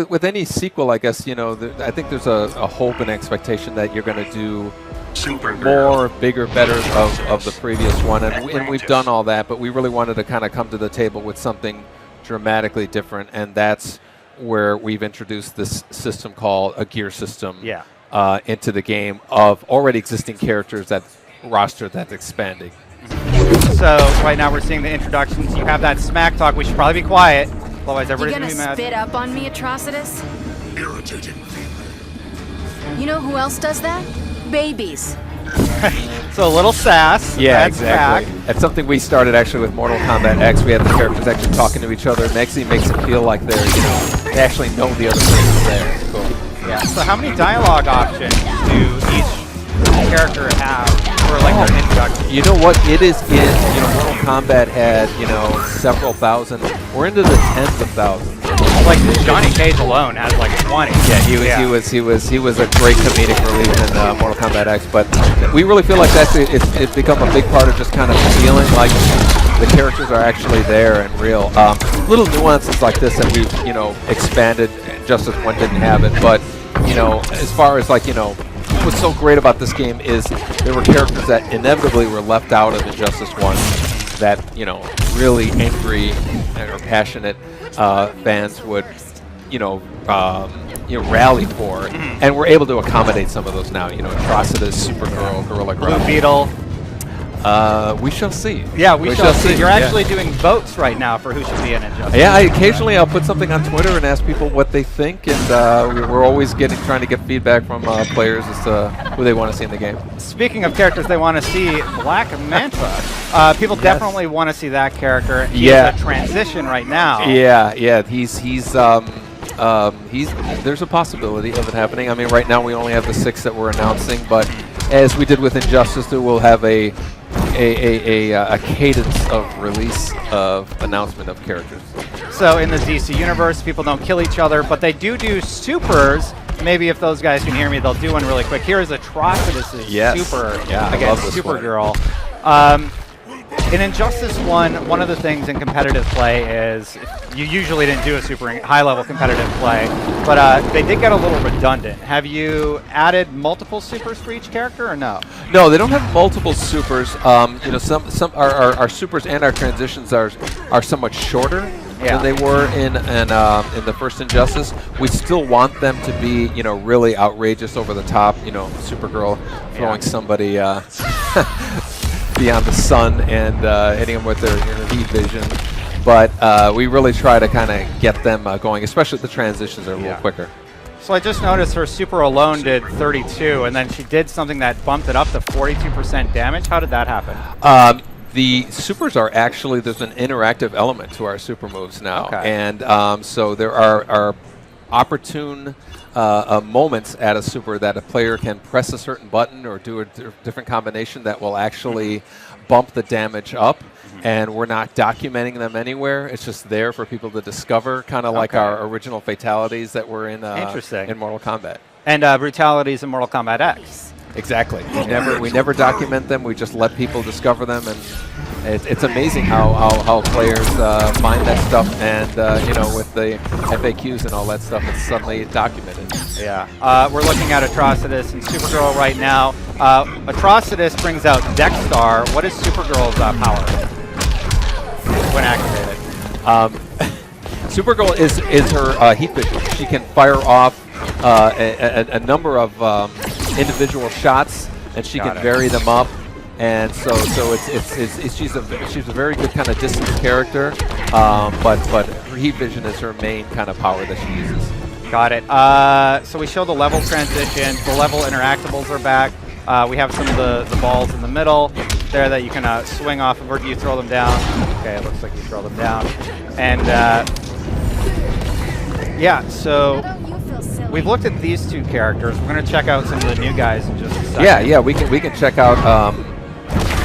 with any sequel, I guess, I think there's a hope and expectation that you're going to do more, bigger, better of the previous one, and we've done all that, but we really wanted to kind of come to the table with something dramatically different, and that's where we've introduced this system called a gear system into the game of already existing characters, that roster that's expanding. So right now we're seeing the introductions. You have that smack talk. We should probably be quiet, otherwise everybody's gonna be mad. You gonna spit up on me, Atrocitus? Irritating. You know who else does that? Babies. So a little sass. Yeah, that's exactly. back. That's something we started actually with Mortal Kombat X. We had the characters actually talking to each other, and actually makes it feel like they're, they actually know the other person's there. It's cool. Yeah. So how many dialogue options do each character have for like their introduction? You know what? It is in, Mortal Kombat had, several thousand. We're into the tens of thousands. Like Johnny Cage alone has like 20. Yeah, he was a great comedic relief in Mortal Kombat X. But we really feel like it's become a big part of just kind of feeling like the characters are actually there and real. Little nuances like this that we've expanded. Justice 1 didn't have it, but as far as what's so great about this game is there were characters that inevitably were left out of Injustice 1 that, really angry or passionate fans would, rally for, and we're able to accommodate some of those now. Atrocitus, Supergirl, Gorilla Grodd. Blue Beetle. We shall see. Yeah, we shall see. You're actually doing votes right now for who should be in Injustice. Yeah, occasionally I'll put something on Twitter and ask people what they think, and we're always trying to get feedback from players as to who they want to see in the game. Speaking of characters they want to see, Black Manta. People definitely want to see that character. He's a transition right now. Yeah. He's there's a possibility of it happening. I mean, right now we only have the 6 that we're announcing, but as we did with Injustice, we'll have a cadence of release of announcement of characters. So in the DC universe, people don't kill each other, but they do supers. Maybe if those guys can hear me, they'll do one really quick. Here is Atrocitus' super against Supergirl. In Injustice 1 of the things in competitive play is you usually didn't do a super high-level competitive play, but they did get a little redundant. Have you added multiple supers for each character, or no? No, they don't have multiple supers. Some our supers and our transitions are somewhat shorter than they were in the first Injustice. We still want them to be really outrageous, over the top. Supergirl throwing somebody beyond the sun and hitting them with their heat vision. But we really try to kind of get them going, especially the transitions are a little quicker. So I just noticed her super alone did 32, and then she did something that bumped it up to 42% damage. How did that happen? The supers are actually, there's an interactive element to our super moves now. And so there are opportune moments at a super that a player can press a certain button or do a different combination that will actually bump the damage up, and we're not documenting them anywhere. It's just there for people to discover, kind of like our original fatalities that were in Mortal Kombat. And brutalities in Mortal Kombat X. Exactly. We never document them. We just let people discover them, and it's amazing how players find that stuff, and with the FAQs and all that stuff, it's suddenly documented. Yeah. We're looking at Atrocitus and Supergirl right now. Atrocitus brings out Dexstar. What is Supergirl's power when activated? Supergirl is her heat vision. She can fire off a number of individual shots, and she can vary them up, and so she's a very good kind of distance character, but her heat vision is her main kind of power that she uses. Got it. So we show the level transitions. The level interactables are back. We have some of the balls in the middle there that you can swing off of, or do you throw them down? Okay, it looks like you throw them down. And yeah, so we've looked at these 2 characters. We're going to check out some of the new guys in just a second. Yeah, we can check out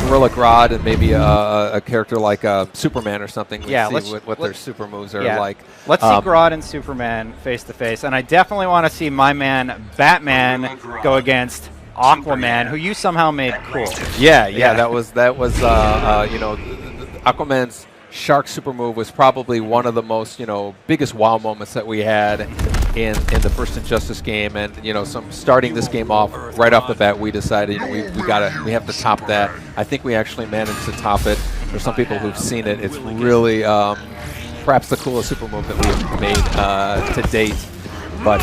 Gorilla Grodd and maybe a character like Superman or something. Let's see what their super moves are like. Let's see Grodd and Superman face to face, and I definitely want to see my man Batman go against Aquaman, who you somehow made cool. Yeah. That was Aquaman's shark super move was probably one of the most biggest wow moments that we had. in the first Injustice game, and starting this game off right off the bat, we decided we have to top that. I think we actually managed to top it. There's some people who've seen it. It's really perhaps the coolest super move that we've made to date. But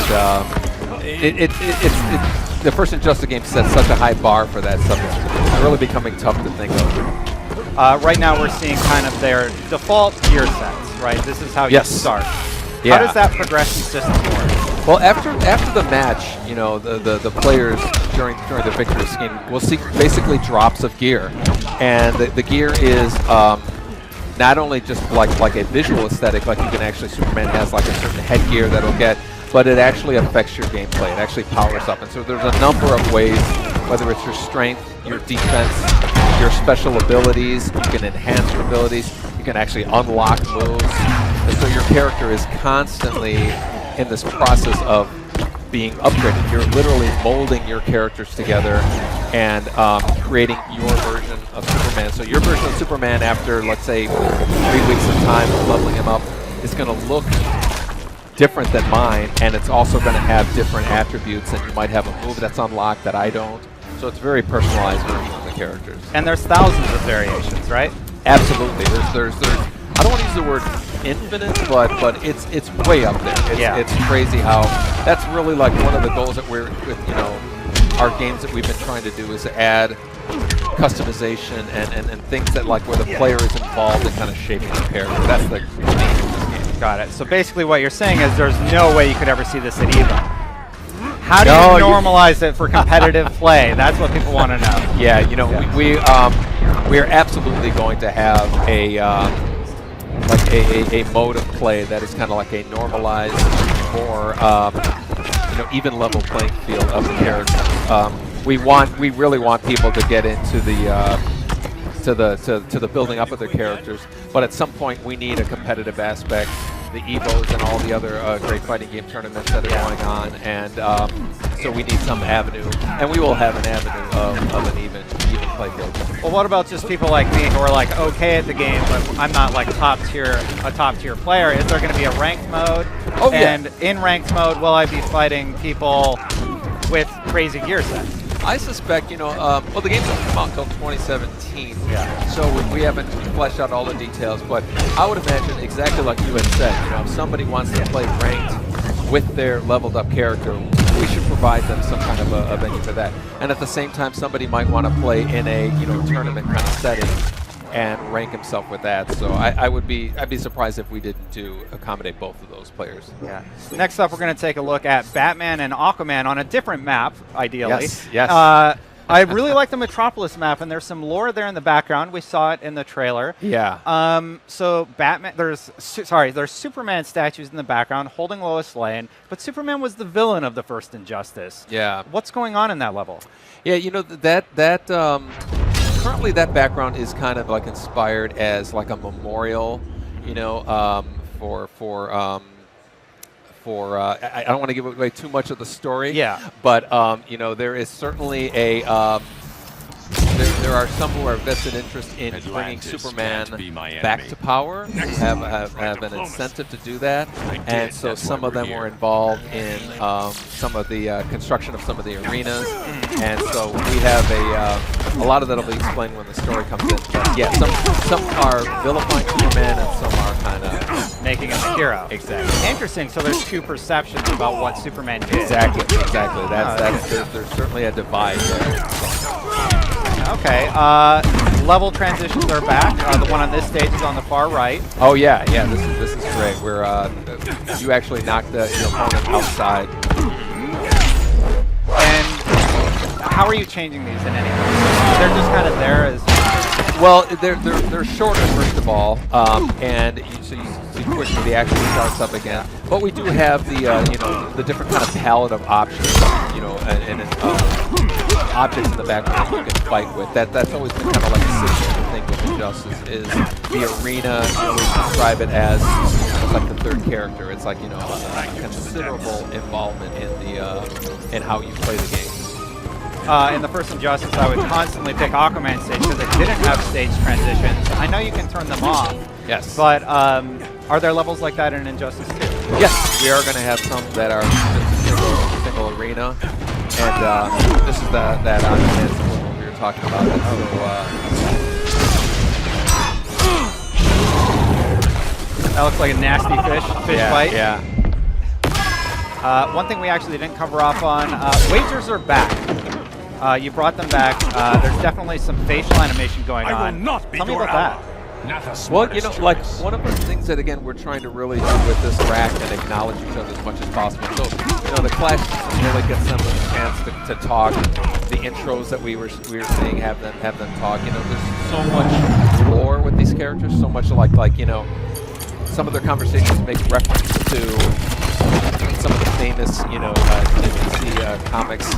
the first Injustice game set such a high bar for that stuff. It's really becoming tough to think of. Right now we're seeing kind of their default gear sets, right? This is how you start. Yeah. How does that progression system work? Well, after the match, the players during the victory scheme will see basically drops of gear, and the gear is not only just like a visual aesthetic, like you can actually, Superman has like a certain headgear that'll get, but it actually affects your gameplay. It actually powers up, and so there's a number of ways, whether it's your strength, your defense, your special abilities, you can enhance your abilities, you can actually unlock moves, and so your character is constantly in this process of being upgraded. You're literally molding your characters together and creating your version of Superman. So your version of Superman after, let's say, 3 weeks of time of leveling him up is going to look different than mine, and it's also going to have different attributes, and you might have a move that's unlocked that I don't. So it's very personalized version of the characters. And there's thousands of variations, right? Absolutely. There's I don't want to use the word infinite, but it's way up there. It's crazy how that's really like one of the goals that we're with our games that we've been trying to do is to add customization and things that like where the player is involved in kind of shaping the character. That's the theme of this game. Got it. So basically what you're saying is there's no way you could ever see this at EVO. How do you normalize it for competitive play? That's what people want to know. Yeah, we are absolutely going to have a mode of play that is kind of like a normalized, more even level playing field of the characters. We really want people to get into the building up of their characters, but at some point we need a competitive aspect. The EVOs and all the other great fighting game tournaments that are going on, and so we need some avenue, and we will have an avenue of an even play field. Well, what about just people like me who are like okay at the game, but I'm not like a top tier player? Is there going to be a ranked mode? Oh, and in ranked mode, will I be fighting people with crazy gear sets? I suspect, well, the game doesn't come out until 2017, so we haven't fleshed out all the details, but I would imagine exactly like you had said, if somebody wants to play ranked with their leveled up character, we should provide them some kind of a venue for that. And at the same time, somebody might want to play in a tournament kind of setting and rank himself with that. So I'd be surprised if we didn't accommodate both of those players. Yeah. Next up, we're going to take a look at Batman and Aquaman on a different map, ideally. Yes. I really like the Metropolis map, and there's some lore there in the background. We saw it in the trailer. Yeah. So Batman, there's Superman statues in the background holding Lois Lane, but Superman was the villain of the first Injustice. Yeah. What's going on in that level? Yeah, currently that background is kind of like inspired as like a memorial, I don't want to give away too much of the story. Yeah. But there is certainly there are some who are vested interest in bringing Superman back to power, have an incentive to do that, and so some of them were involved in some of the construction of some of the arenas, and so we have a lot of that will be explained when the story comes in. But yeah, some are vilifying Superman and some are kind of making him a hero. Exactly. Interesting. So there's two perceptions about what Superman did. Exactly. There's certainly a divide there. Okay, level transitions are back. The one on this stage is on the far right. Oh yeah, this is great. We're you actually knocked your opponent outside. And how are you changing these in any way? They're just kind of there as. Well, they're shorter first of all, and so you see quickly the action starts up again. But we do have the different kind of palette of options, and objects in the background you can fight with. That's always been kind of like a signature thing with Injustice is the arena. We describe it as like the third character. It's like a considerable involvement in how you play the game. In the first Injustice, I would constantly pick Aquaman stage because it didn't have stage transitions. I know you can turn them off. Yes. But are there levels like that in Injustice 2? Yes, we are going to have some that are just single arena, and this is that on-demand we were talking about. That looks like a nasty fish bite. Yeah. One thing we actually didn't cover off on, wagers are back. You brought them back. There's definitely some facial animation going on. I will not be Tell me your about that. Well, you know, like one of the things that again we're trying to really do with this rack and acknowledge each other as much as possible. So, you know, the Clash really gets them a chance to talk. The intros that we were seeing have them talk. You know, there's so much lore with these characters. So much like you know, some of their conversations make reference to some of the famous, you know, DC comics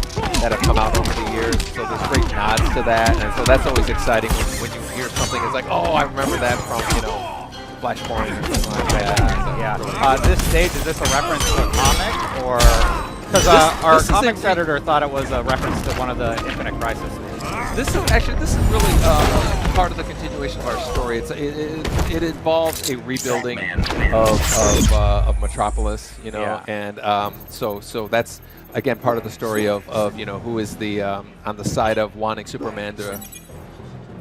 that have come out over the years. So there's great nods to that, and so that's always exciting when you hear something. It's like, oh, I remember that from, you know, Flashpoint or something like that. So Yeah. This stage, is this a reference to a comic, or because our comics editor thought it was a reference to one of the Infinite Crisis stages? This is really part of the continuation of our story. It involves a rebuilding of Metropolis, you know, Yeah. and so that's again part of the story of you know, who is the on the side of wanting Superman to,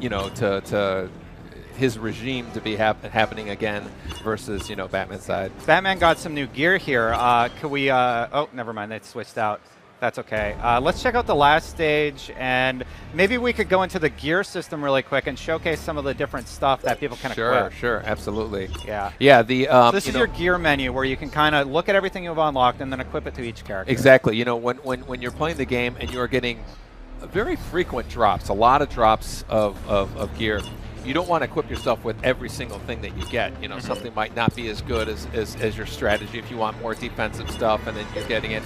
you know, to his regime to be happening again versus, you know, Batman's side. Batman got some new gear here. Could we? Oh, never mind. They switched out. That's okay. Let's check out the last stage, and maybe we could go into the gear system really quick and showcase some of the different stuff that people can equip. Sure, absolutely. Yeah. Yeah. So this is your gear menu where you can kind of look at everything you've unlocked and then equip it to each character. Exactly. You know, when you're playing the game and you're getting very frequent drops, a lot of drops of gear, you don't want to equip yourself with every single thing that you get. You know, something might not be as good as your strategy if you want more defensive stuff, and then you're getting it.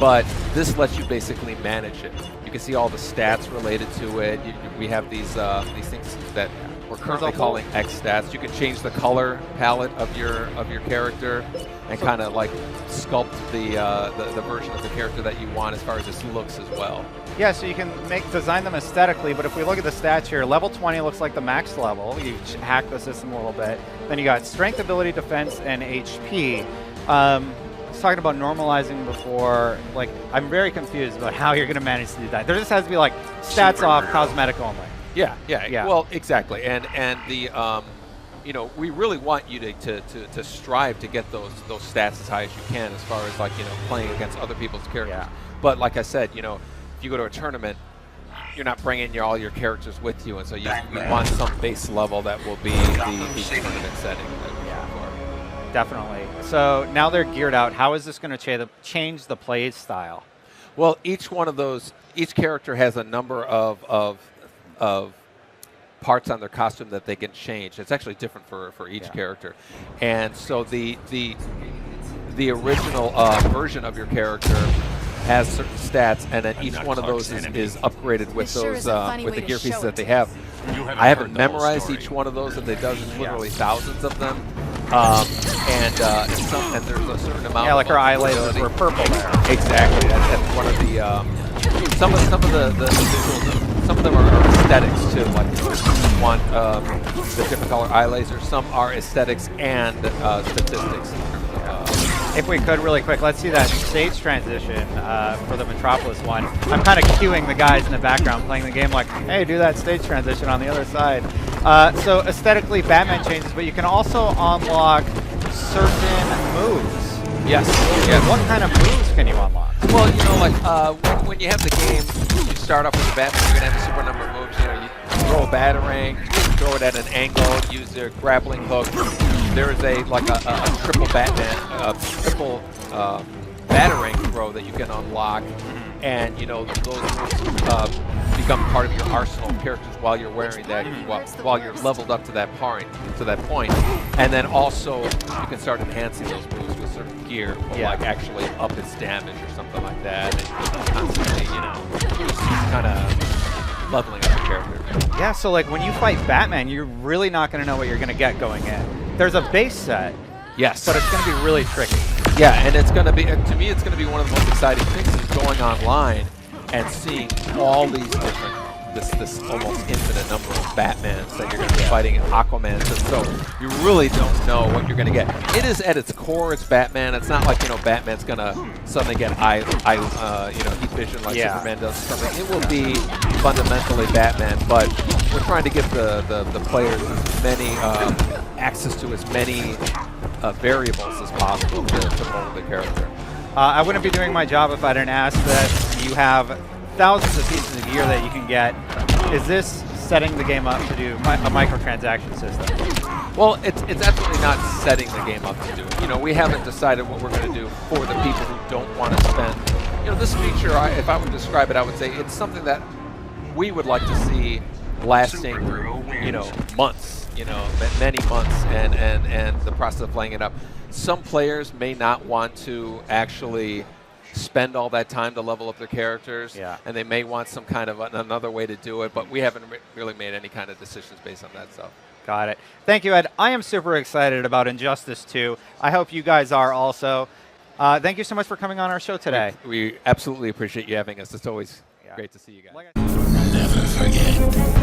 But this lets you basically manage it. You can see all the stats related to it. We have these things that we're currently calling X stats. You can change the color palette of your character and kind of like sculpt the version of the character that you want as far as its looks as well. Yeah, so you can design them aesthetically, but if we look at the stats here, level 20 looks like the max level. You hack the system a little bit. Then you got strength, ability, defense, and HP. I was talking about normalizing before. Like, I'm very confused about how you're going to manage to do that. There just has to be like stats off, cosmetic only. Yeah. Well, exactly, and the you know, we really want you to strive to get those stats as high as you can, as far as like, you know, playing against other people's characters. Yeah. But like I said, you know, if you go to a tournament, you're not bringing all your characters with you, and so you want some base level that will be the tournament setting. Definitely. So now they're geared out. How is this going to change the play style? Well, each character has a number of parts on their costume that they can change. It's actually different for each character, and so the original version of your character has certain stats, and then each one of those is upgraded with those with the gear pieces that they have. I haven't memorized each one of those that they does. There's literally thousands of them, and there's a certain amount. Yeah, like our eye lasers were purple there. Exactly. That's one of the some of the visuals. Some of them are aesthetics too. Like if you want the different color eye lasers, some are aesthetics and statistics. If we could, really quick, let's see that stage transition for the Metropolis one. I'm kind of cueing the guys in the background playing the game like, hey, do that stage transition on the other side. So aesthetically, Batman changes, but you can also unlock certain moves. Yes. What kind of moves can you unlock? Well, you know, like when you have the game, you start off with the Batman, you're going to have a super number of moves. You know, you throw a batarang, you throw it at an angle, use your grappling hook. There is a triple Batman, triple batarang throw that you can unlock, and you know those moves become part of your arsenal of characters while you're wearing that, while you're leveled up to that point, and then also you can start enhancing those moves with certain gear, like actually up its damage or something like that, and constantly, you know, just kind of leveling up your character. Yeah, so like when you fight Batman, you're really not going to know what you're going to get going in. There's a base set, yes, but it's going to be really tricky. Yeah, and it's going to be, to me, it's going to be one of the most exciting things is going online and seeing all these different this almost infinite number of Batmans that you're going to be fighting, Aquamans, and so you really don't know what you're going to get. It is at its core, it's Batman. It's not like, you know, Batman's going to suddenly get heat vision like Superman does or something. It will be fundamentally Batman, but we're trying to give the players as many access to as many variables as possible to mold the character. I wouldn't be doing my job if I didn't ask that. You have thousands of pieces of gear that you can get. Is this setting the game up to do a microtransaction system? Well, it's absolutely not setting the game up to do it. You know, we haven't decided what we're going to do for the people who don't want to spend. You know, this feature, if I would describe it, I would say it's something that we would like to see lasting, you know, months, you know, many months, and the process of playing it up. Some players may not want to actually spend all that time to level up their characters, and they may want some kind of another way to do it, but we haven't really made any kind of decisions based on that stuff. Got it. Thank you, Ed. I am super excited about Injustice 2. I hope you guys are also. Thank you so much for coming on our show today. We absolutely appreciate you having us. It's always great to see you guys. Never forget.